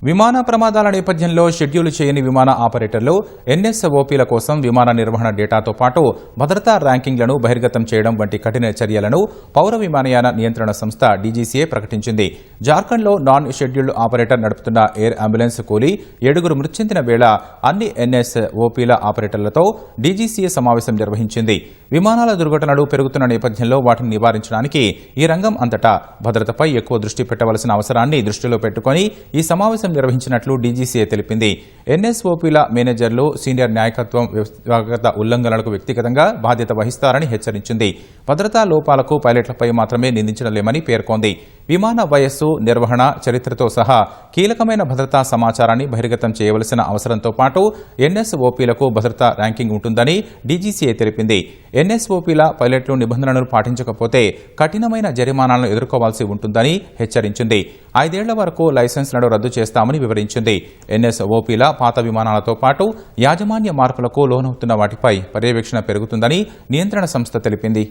విమాన ప్రమాదాల నేపథ్యంలో షెడ్యూల్ చేయని విమాన ఆపరేటర్లు ఎన్ఎస్ఓపీల కోసం విమాన నిర్వహణ డేటాతో పాటు భద్రతా ర్యాంకింగ్లను బహిర్గతం చేయడం వంటి కఠిన చర్యలను పౌర విమానయాన నియంత్రణ సంస్థ డీజీసీఏ ప్రకటించింది. జార్ఖండ్లో నాన్ షెడ్యూల్డ్ ఆపరేటర్ నడుపుతున్న ఎయిర్ అంబులెన్స్ కూలీ 7 మృతి చెందిన వేళ అన్ని ఎన్ఎస్ఓపీల ఆపరేటర్లతో డీజీసీఏ సమావేశం నిర్వహించింది. విమానాల దుర్ఘటనలు పెరుగుతున్న నేపథ్యంలో వాటిని నివారించడానికి ఈ రంగం అంతటా భద్రతపై ఎక్కువ దృష్టి పెట్టవలసిన అవసరాన్ని దృష్టిలో పెట్టుకుని ఈ సమావేశం నిర్వహించినట్లు డీజీసీఏ తెలిపింది. ఎన్ఎస్ఓపీల మేనేజర్లు సీనియర్ నాయకత్వం వ్యక్తిగత ఉల్లంఘనలకు వ్యక్తిగతంగా బాధ్యత వహిస్తారని హెచ్చరించింది. భద్రతా లోపాలకు పైలట్లపై మాత్రమే నిందించలేమని పేర్కొంది. విమాన వయస్సు, నిర్వహణ చరిత్రతో సహా కీలకమైన భద్రతా సమాచారాన్ని బహిర్గతం చేయవలసిన అవసరంతో పాటు ఎన్ఎస్ఓపీలకు భద్రతా ర్యాంకింగ్ ఉంటుందని డీజీసీఏ తెలిపింది. ఎన్ఎస్ఓపీల పైలట్లు నిబంధనలు పాటించకపోతే కఠినమైన జరిమానాలను ఎదుర్కోవాల్సి ఉంటుందని హెచ్చరించింది. 5 ఏళ్ల వరకు లైసెన్స్లను రద్దు చేస్తామని వివరించింది. ఎన్ఎస్ఓపీల పాత విమానాలతో పాటు యాజమాన్య మార్పులకు లోనవుతున్న వాటిపై పర్యవేక్షణ పెరుగుతుందని నియంత్రణ సంస్థ తెలిపింది.